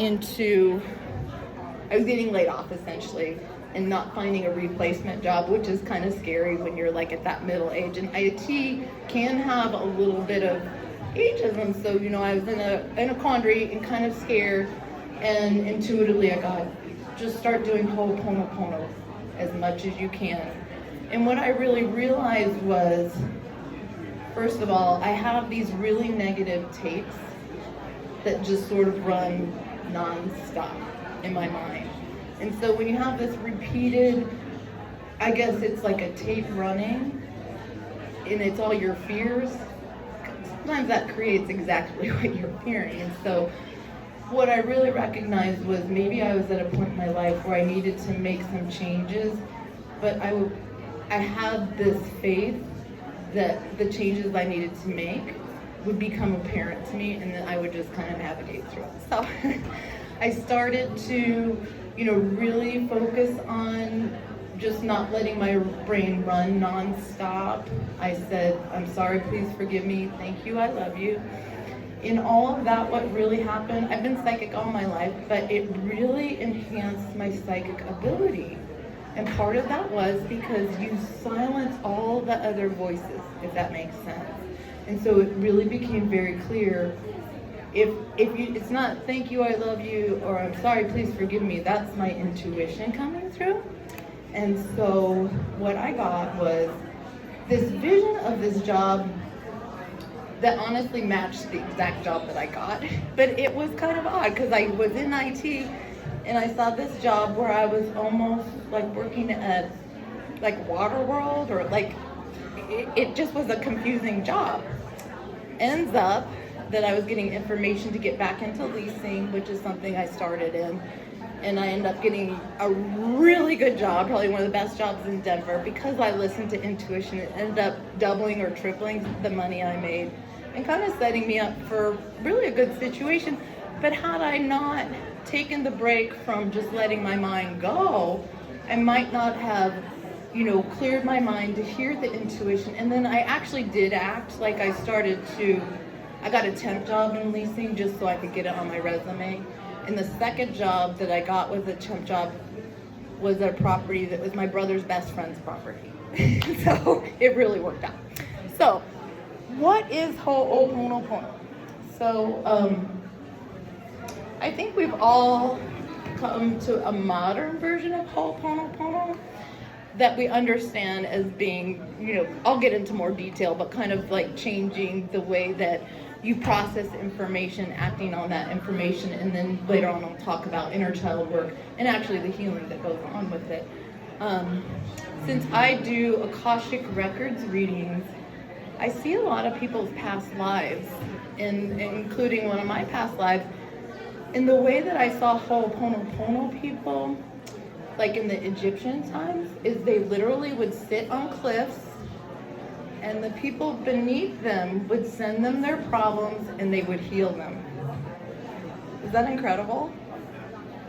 into, I was getting laid off essentially and not finding a replacement job, which is kind of scary when you're like at that middle age. And IT can have a little bit of ageism. So, I was in a quandary and kind of scared, and intuitively I got, just start doing Ho'oponopono as much as you can. And what I really realized was, first of all, I have these really negative tapes that just sort of run non-stop in my mind. And so when you have this repeated, I guess it's like a tape running, and it's all your fears, sometimes that creates exactly what you're hearing. And so what I really recognized was maybe I was at a point in my life where I needed to make some changes, but I had this faith that the changes I needed to make would become apparent to me, and then I would just kind of navigate through it. So I started to, really focus on just not letting my brain run nonstop. I said, I'm sorry, please forgive me, thank you, I love you. In all of that, what really happened, I've been psychic all my life, but it really enhanced my psychic ability. And part of that was because you silence all the other voices, if that makes sense. And so it really became very clear, if you, it's not thank you, I love you, or I'm sorry, please forgive me, that's my intuition coming through. And so what I got was this vision of this job that honestly matched the exact job that I got. But it was kind of odd because I was in IT and I saw this job where I was almost like working at like Waterworld, or like it just was a confusing job. Ends up that I was getting information to get back into leasing, which is something I started in. And I ended up getting a really good job, probably one of the best jobs in Denver, because I listened to intuition. It ended up doubling or tripling the money I made and kind of setting me up for really a good situation. But had I not taken the break from just letting my mind go, I might not have, cleared my mind to hear the intuition. And then I actually did act like I got a temp job in leasing just so I could get it on my resume. And the second job that I got was a temp job, was a property that was my brother's best friend's property. So it really worked out. So what is Ho'oponopono? So I think we've all come to a modern version of Ho'oponopono that we understand as being, I'll get into more detail, but kind of like changing the way that you process information, acting on that information, and then later on I'll talk about inner child work and actually the healing that goes on with it. Since I do Akashic Records readings, I see a lot of people's past lives, including one of my past lives. And the way that I saw Ho'oponopono people, like in the Egyptian times, is they literally would sit on cliffs and the people beneath them would send them their problems and they would heal them. Is that incredible?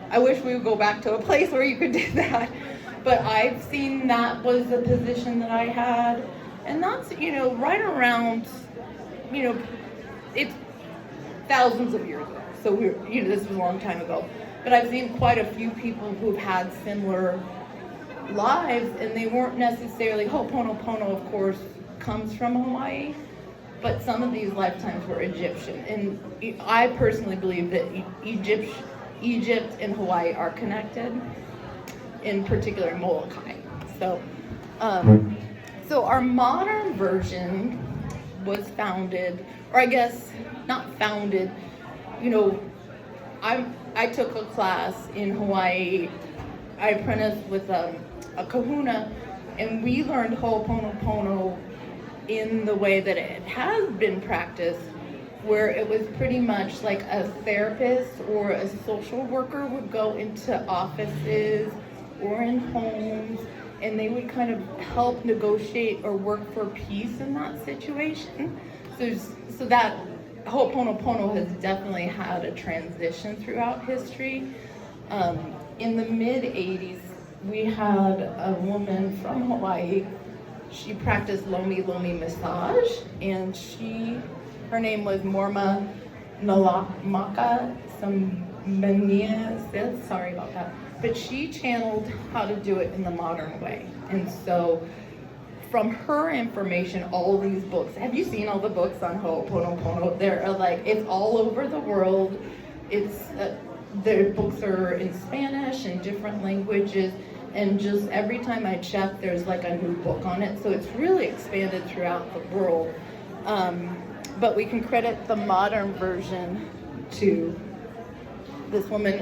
I wish we would go back to a place where you could do that. But I've seen that was the position that I had. And that's, right around, it's thousands of years ago. So this was a long time ago. But I've seen quite a few people who've had similar lives, and they weren't necessarily, Ho'oponopono, of course, comes from Hawaii, but some of these lifetimes were Egyptian. And I personally believe that Egypt and Hawaii are connected, in particular Molokai. So our modern version was founded, or I guess not founded, I took a class in Hawaii. I apprenticed with a kahuna, and we learned Ho'oponopono in the way that it has been practiced, where it was pretty much like a therapist or a social worker would go into offices or in homes, and they would kind of help negotiate or work for peace in that situation. So that Ho'oponopono has definitely had a transition throughout history. In the mid-'80s, we had a woman from Hawaii. She practiced Lomi Lomi massage, and her name was Morma Nalamaka Mania said, sorry about that, but she channeled how to do it in the modern way. And so from her information, all these books, have you seen all the books on Ho'oponopono? They're like, it's all over the world. It's, their books are in Spanish and different languages. And just every time I check, there's like a new book on it. So it's really expanded throughout the world. But we can credit the modern version to this woman,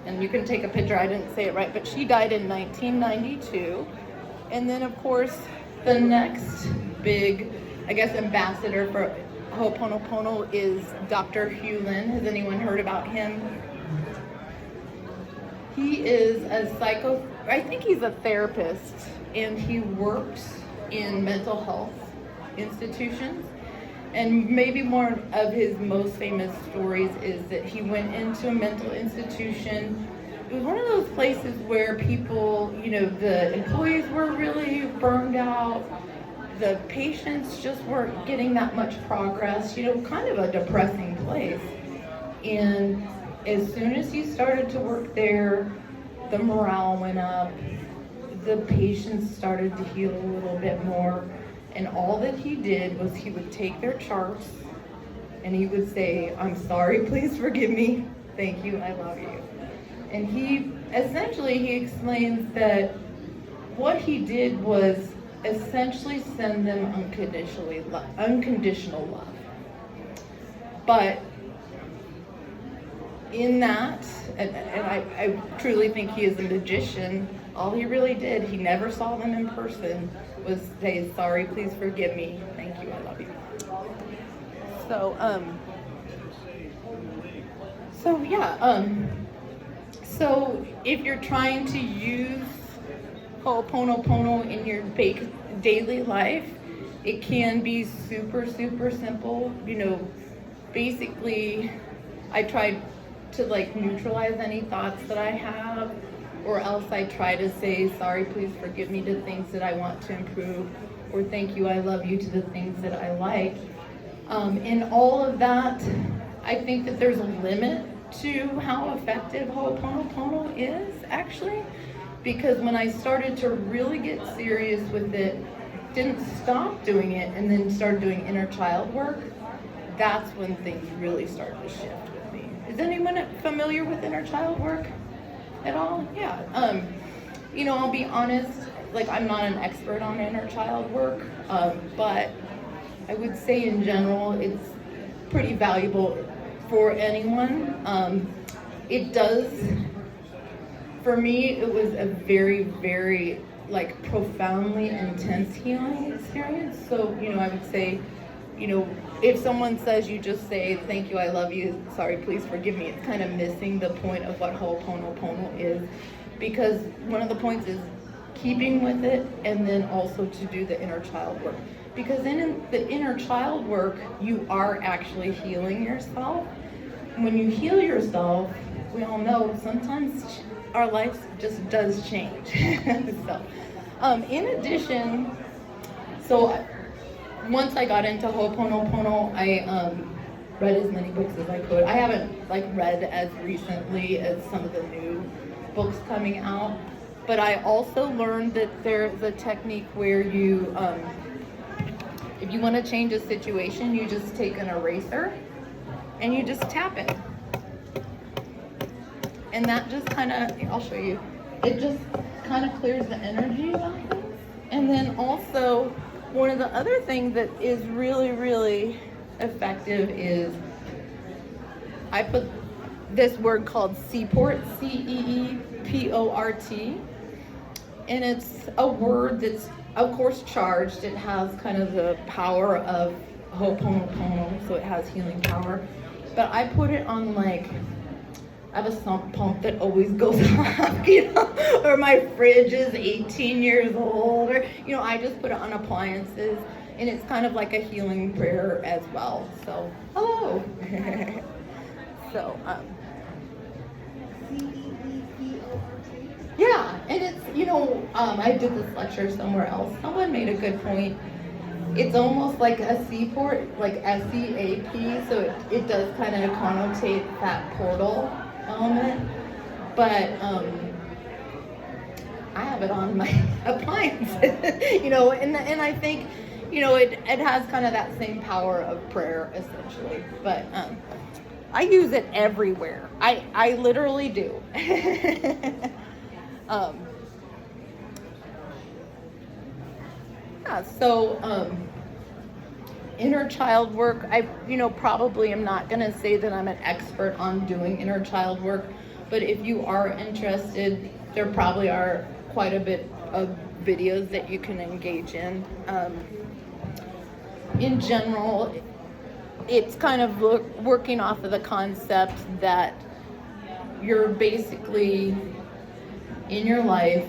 and you can take a picture, I didn't say it right, but she died in 1992. And then of course, the next big, I guess, ambassador for Ho'oponopono is Dr. Hugh Lin. Has anyone heard about him? He is I think he's a therapist, and he works in mental health institutions. And maybe one of his most famous stories is that he went into a mental institution. It was one of those places where people, the employees were really burned out. The patients just weren't getting that much progress, kind of a depressing place. And as soon as he started to work there, the morale went up. The patients started to heal a little bit more. And all that he did was he would take their charts and he would say, I'm sorry, please forgive me. Thank you, I love you. And he explains that what he did was essentially send them unconditional love. But in that, and I truly think he is a magician, all he really did, he never saw them in person, was say, sorry, please forgive me, thank you, I love you. So if you're trying to use Ho'oponopono in your daily life, it can be super, super simple. Basically, I try to neutralize any thoughts that I have, or else I try to say, sorry, please forgive me to things that I want to improve, or thank you, I love you to the things that I like. In all of that, I think that there's a limit to how effective Ho'oponopono is, actually, because when I started to really get serious with it, didn't stop doing it, and then started doing inner child work, that's when things really started to shift with me. Is anyone familiar with inner child work at all? Yeah. I'll be honest, I'm not an expert on inner child work, but I would say in general, it's pretty valuable for anyone. It does, for me, it was a very, very profoundly intense healing experience. So, I would say, if someone says you just say, thank you, I love you, sorry, please forgive me, it's kind of missing the point of what Ho'oponopono is, because one of the points is keeping with it, and then also to do the inner child work. Because in the inner child work, you are actually healing yourself. When you heal yourself, we all know sometimes our life just does change. In addition, once I got into Ho'oponopono, I read as many books as I could. I haven't read as recently as some of the new books coming out, but I also learned that there's a technique where you, if you want to change a situation, you just take an eraser and you just tap it. And that just I'll show you, it just kind of clears the energy about things. And then also, one of the other things that is really, really effective is I put this word called Ceeport, C-E-E-P-O-R-T. And it's a word that's, of course, charged. It has kind of the power of Ho'oponopono, so it has healing power. But I put it on I have a sump pump that always goes off, or my fridge is 18 years old, or, I just put it on appliances, and it's kind of like a healing prayer as well. So, hello. Yeah, and it's, I did this lecture somewhere else. Someone made a good point. it's almost like a seaport, like SEAP, so it does kind of connotate that portal element. But I have it on my appliance, and I think, it has kind of that same power of prayer essentially. But I use it everywhere. I literally do. Yeah, so inner child work, I probably am not going to say that I'm an expert on doing inner child work, but if you are interested, there probably are quite a bit of videos that you can engage in. In general, it's kind of working off of the concept that you're basically in your life,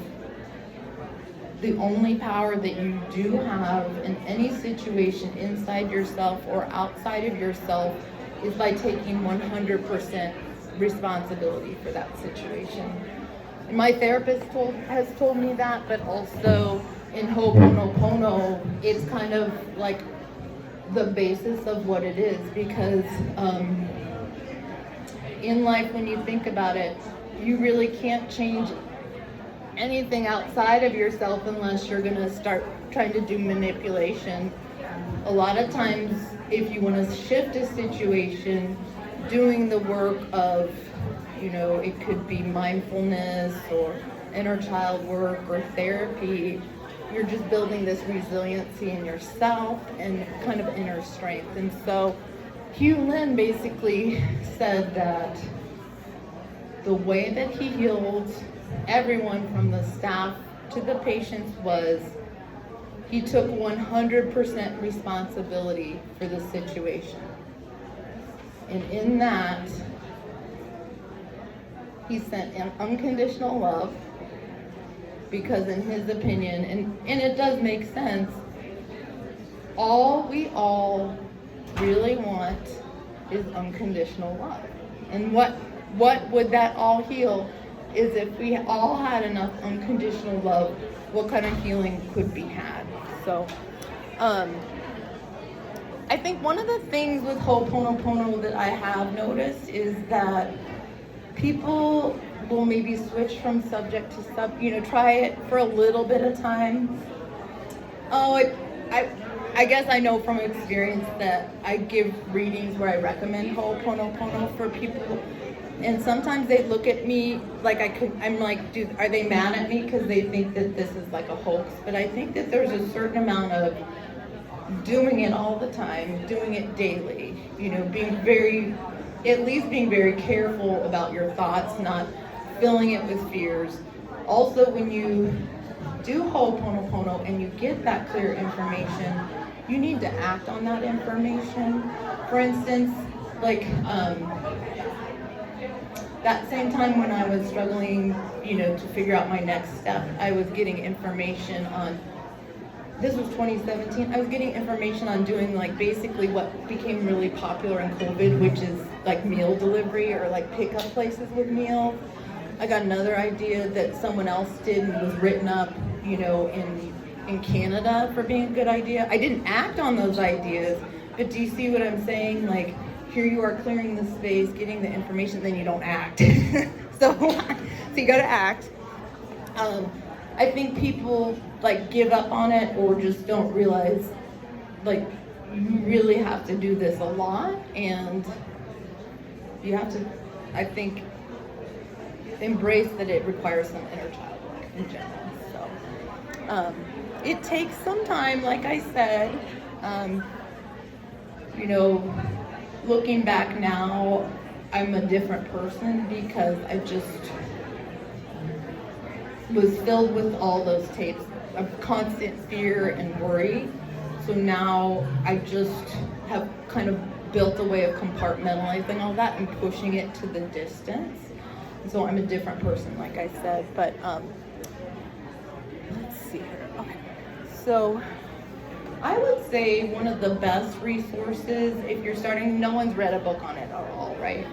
the only power that you do have in any situation inside yourself or outside of yourself is by taking 100% responsibility for that situation. And my therapist has told me that, but also in Ho'oponopono, it's kind of like the basis of what it is, because in life, when you think about it, you really can't change anything outside of yourself unless you're going to start trying to do manipulation. A lot of times, if you want to shift a situation, doing the work of, it could be mindfulness or inner child work or therapy, you're just building this resiliency in yourself and kind of inner strength. And so Hugh Lin basically said that the way that he healed everyone from the staff to the patients was he took 100% responsibility for the situation. And in that, he sent unconditional love, because in his opinion, and it does make sense, we all really want is unconditional love. And what would that all heal is if we all had enough unconditional love, what kind of healing could be had. So I think one of the things with Ho'oponopono that I have noticed is that people will maybe switch from subject to try it for a little bit of time. I guess I know from experience that I give readings where I recommend Ho'oponopono for people, and sometimes they look at me like I'm like, are they mad at me because they think that this is like a hoax? But I think that there's a certain amount of doing it all the time, doing it daily, being very careful about your thoughts, not filling it with fears. Also, when you do Ho'oponopono and you get that clear information, you need to act on that information. For instance, like that same time when I was struggling, to figure out my next step, I was getting information on, this was 2017, I was getting information on doing like basically what became really popular in COVID, which is like meal delivery or like pickup places with meals. I got another idea that someone else did and was written up, in Canada for being a good idea. I didn't act on those ideas, but do you see what I'm saying? Like, here you are clearing the space, getting the information, then you don't act. so you gotta act. I think people like give up on it or just don't realize like you really have to do this a lot, and you have to, I think, embrace that it requires some inner child work in general. So it takes some time, like I said. Looking back now, I'm a different person because I just was filled with all those tapes of constant fear and worry. So now I just have kind of built a way of compartmentalizing all that and pushing it to the distance. And so I'm a different person, like I said. But let's see here. Okay. So I would say one of the best resources, if you're starting, no one's read a book on it at all, right?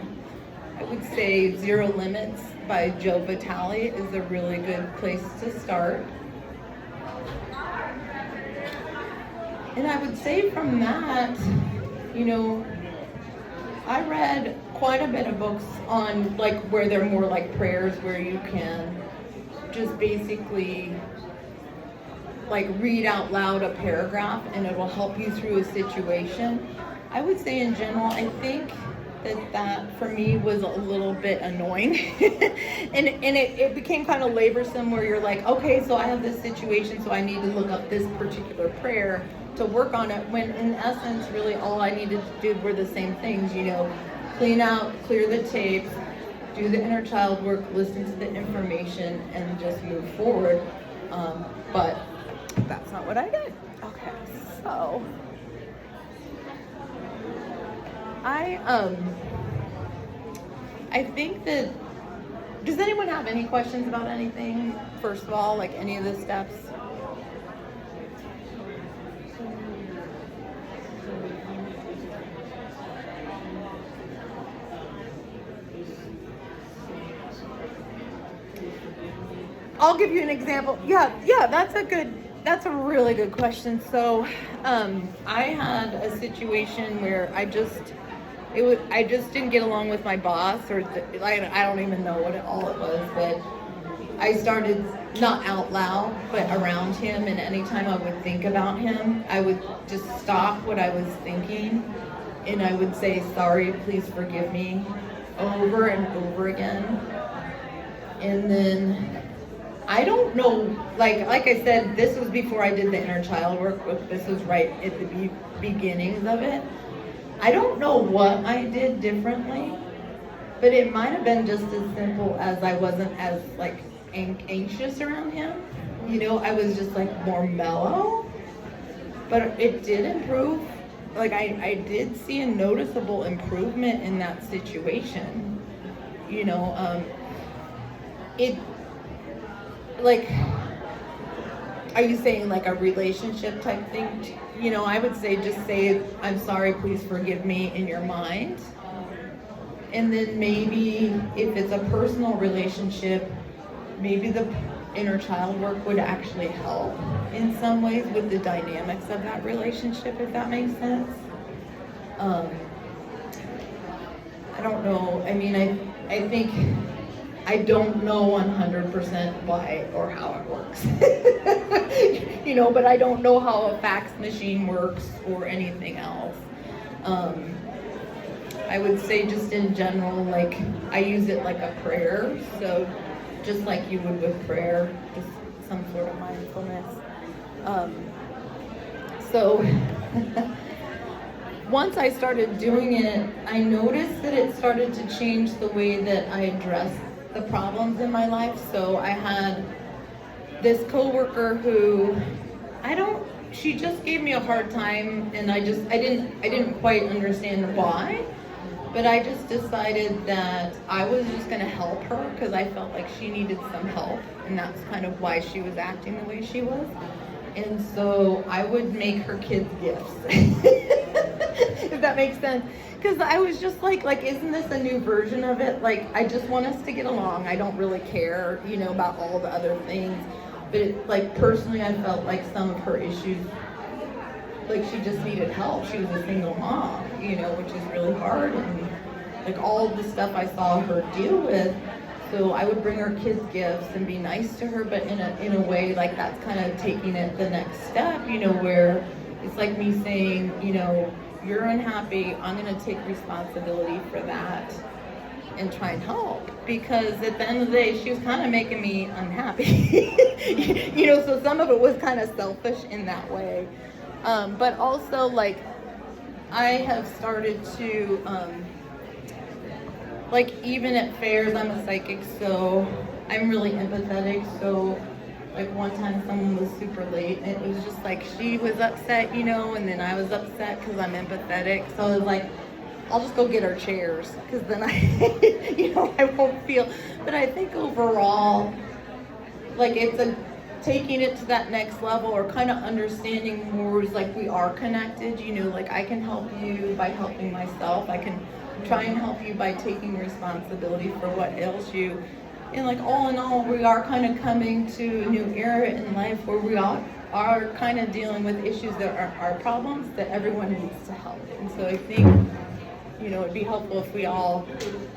I would say Zero Limits by Joe Vitale is a really good place to start. And I would say from that, you know, I read quite a bit of books on like where they're more like prayers where you can just basically like read out loud a paragraph and it will help you through a situation. I would say in general, I think that for me was a little bit annoying. and it became kind of laborsome where you're like, okay, so I have this situation, so I need to look up this particular prayer to work on it, when in essence really all I needed to do were the same things, you know, clear the tapes, do the inner child work, listen to the information, and just move forward. But that's not what I did. Okay, so I think that, does anyone have any questions about anything? First of all, like any of the steps? I'll give you an example. Yeah, that's a really good question. So, I had a situation where I just didn't get along with my boss, or I don't even know what all it was, but I started, not out loud, but around him, and anytime I would think about him, I would just stop what I was thinking, and I would say, sorry, please forgive me, over and over again. And then, I don't know, like I said, this was before I did the inner child work, this was right at the beginnings of it. I don't know what I did differently, but it might have been just as simple as I wasn't as like anxious around him. You know, I was just like more mellow, but it did improve. Like I did see a noticeable improvement in that situation. You know, it, like, are you saying like a relationship type thing? You know, I would say just say, I'm sorry, please forgive me in your mind. And then maybe if it's a personal relationship, maybe the inner child work would actually help in some ways with the dynamics of that relationship, if that makes sense. I don't know. I mean, I think I don't know 100% why or how it works. You know, but I don't know how a fax machine works or anything else. I would say just in general, like, I use it like a prayer. So just like you would with prayer, just some sort of mindfulness. So once I started doing it, I noticed that it started to change the way that I addressed the problems in my life. So I had this coworker who she just gave me a hard time, and I didn't quite understand why, but I just decided that I was just going to help her because I felt like she needed some help, and that's kind of why she was acting the way she was. And so I would make her kids gifts. If that makes sense. Because I was just like, isn't this a new version of it? Like, I just want us to get along. I don't really care, you know, about all the other things. But like, personally, I felt like some of her issues, like she just needed help. She was a single mom, you know, which is really hard. And like all the stuff I saw her deal with. So I would bring her kids gifts and be nice to her, but in a way, like that's kind of taking it the next step, you know, where it's like me saying, you know, you're unhappy, I'm going to take responsibility for that and try and help, because at the end of the day, she was kind of making me unhappy. You know, so some of it was kind of selfish in that way. But also, like, I have started to, like, even at fairs, I'm a psychic, so I'm really empathetic. So like one time someone was super late, and it was just like she was upset, you know, and then I was upset because I'm empathetic. So I was like, I'll just go get our chairs, because then I, you know, I won't feel. But I think overall, like, it's taking it to that next level, or kind of understanding more, is like we are connected, you know, like I can help you by helping myself. I can try and help you by taking responsibility for what ails you. And like all in all, we are kind of coming to a new era in life where we are kind of dealing with issues that are our problems, that everyone needs to help. And so I think, it'd be helpful if we all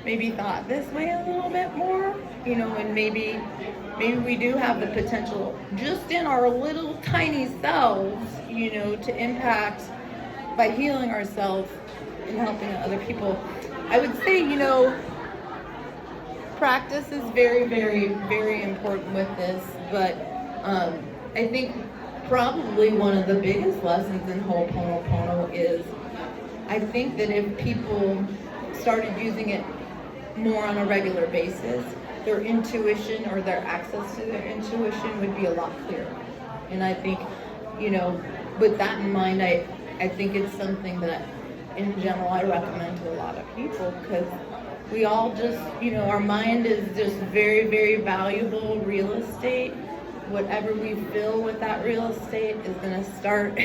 maybe thought this way a little bit more, and maybe we do have the potential just in our little tiny selves, to impact by healing ourselves and helping other people. I would say, practice is very, very, very important with this, but I think probably one of the biggest lessons in Ho'oponopono is, I think that if people started using it more on a regular basis, their intuition or their access to their intuition would be a lot clearer. And I think, with that in mind, I think it's something that in general I recommend to a lot of people, because we all just, our mind is just very, very valuable real estate. Whatever we fill with that real estate is going to start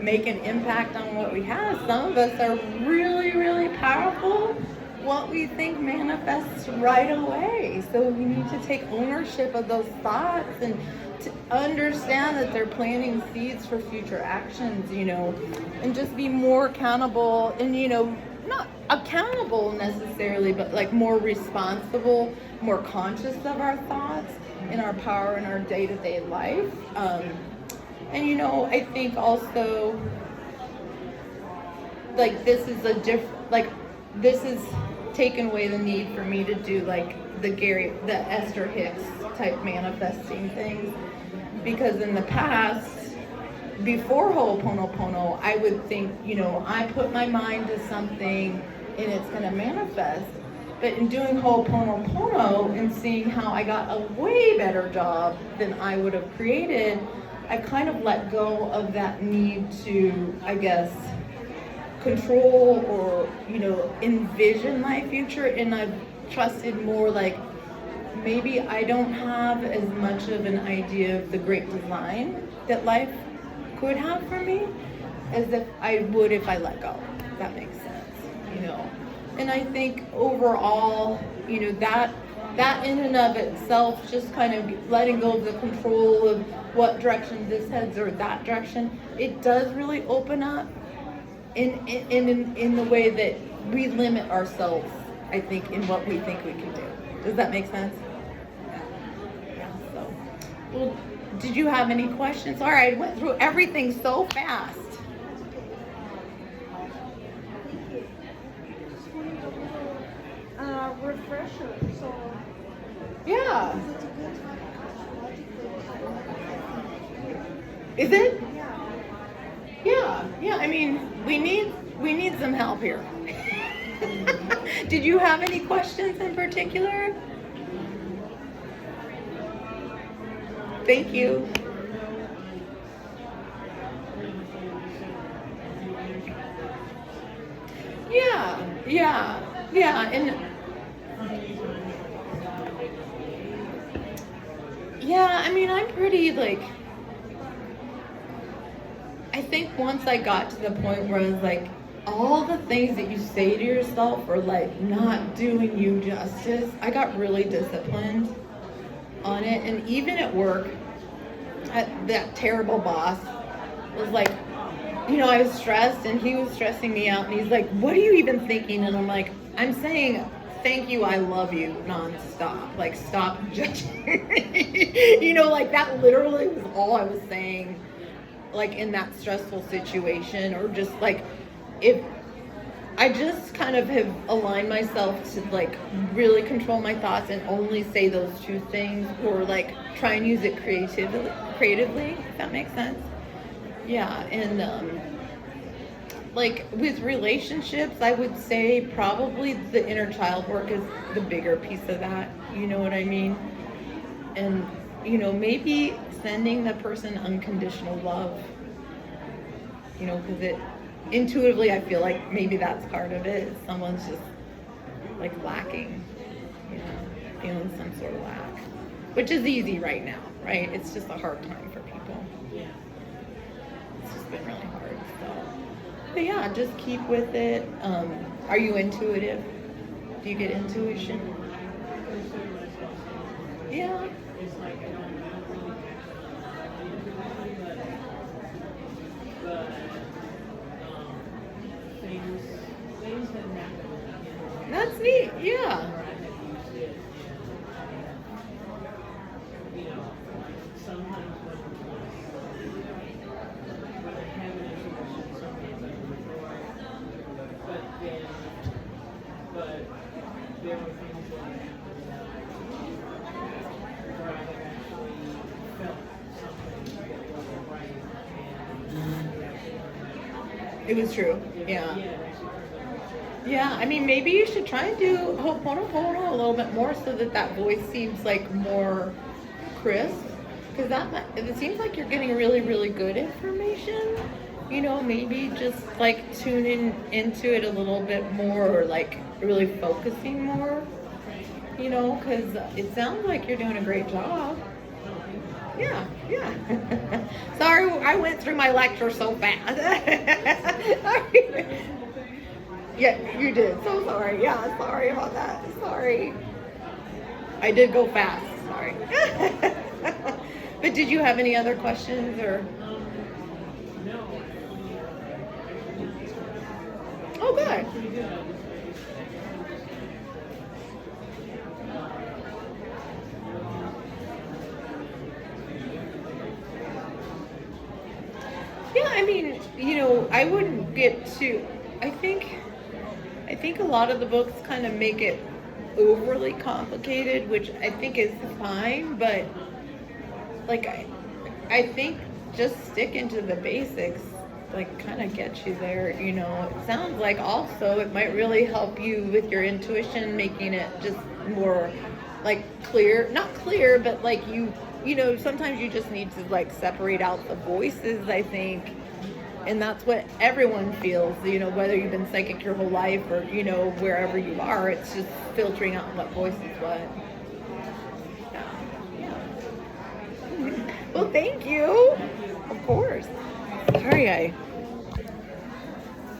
make an impact on what we have. Some of us are really, really powerful. What we think manifests right away. So we need to take ownership of those thoughts and to understand that they're planting seeds for future actions, and just be more accountable and, not accountable necessarily, but like more responsible, more conscious of our thoughts and our power in our day-to-day life. And I think also, like, this is taken away the need for me to do like the Esther Hicks type manifesting things, because in the past, before Ho'oponopono, I would think, I put my mind to something and it's going to manifest. But in doing Ho'oponopono and seeing how I got a way better job than I would have created, I kind of let go of that need to, I guess, control or, envision my future. And I've trusted more like, maybe I don't have as much of an idea of the great design that life could have for me as if I would if I let go. If that makes sense, And I think overall, that in and of itself, just kind of letting go of the control of what direction this heads or that direction, it does really open up in the way that we limit ourselves, I think, in what we think we can do. Does that make sense? Yeah. So, well, did you have any questions? All right, I went through everything so fast. Refresher. So yeah. is it a good time astrologically? Is it? Yeah. Yeah. I mean, we need some help here. Did you have any questions in particular? Thank you. Yeah, and yeah, I mean, I'm pretty like, I think once I got to the point where I was like, all the things that you say to yourself are like not doing you justice, I got really disciplined on it. And even at work, that terrible boss was like, I was stressed and he was stressing me out, and he's like, what are you even thinking? And I'm like, I'm saying thank you, I love you, nonstop. Like, stop judging me. Like, that literally was all I was saying, like, in that stressful situation. Or just like, if I just kind of have aligned myself to like really control my thoughts and only say those two things, or like try and use it creatively, if that makes sense. Yeah. And like with relationships, I would say probably the inner child work is the bigger piece of that. You know what I mean? And maybe sending the person unconditional love, because it intuitively, I feel like maybe that's part of it. Someone's just like lacking, feeling some sort of lack, which is easy right now, right? It's just a hard time for people. It's just been really hard. But yeah, just keep with it. Are you intuitive? Do you get intuition? Yeah. It was true. Yeah. Yeah, I mean, maybe you should try and do Ho'oponopono a little bit more so that that voice seems like more crisp. Because it seems like you're getting really, really good information. You know, maybe just like tuning into it a little bit more or like really focusing more. You know, because it sounds like you're doing a great job. Yeah, yeah. Sorry, I went through my lecture so fast. Yeah, you did. So sorry. Yeah, sorry about that. Sorry. I did go fast. Sorry. But did you have any other questions or? Oh, good. Yeah, I mean, you know, I wouldn't get too. I think a lot of the books kind of make it overly complicated, which I think is fine, but like I think just sticking to the basics like kind of gets you there, you know. It sounds like also it might really help you with your intuition, making it just more like clear, not clear, but like you know, sometimes you just need to like separate out the voices, I think. And that's what everyone feels, you know, whether you've been psychic your whole life or, you know, wherever you are, it's just filtering out what voice is what. Yeah. Yeah. Well, thank you. Of course. Sorry,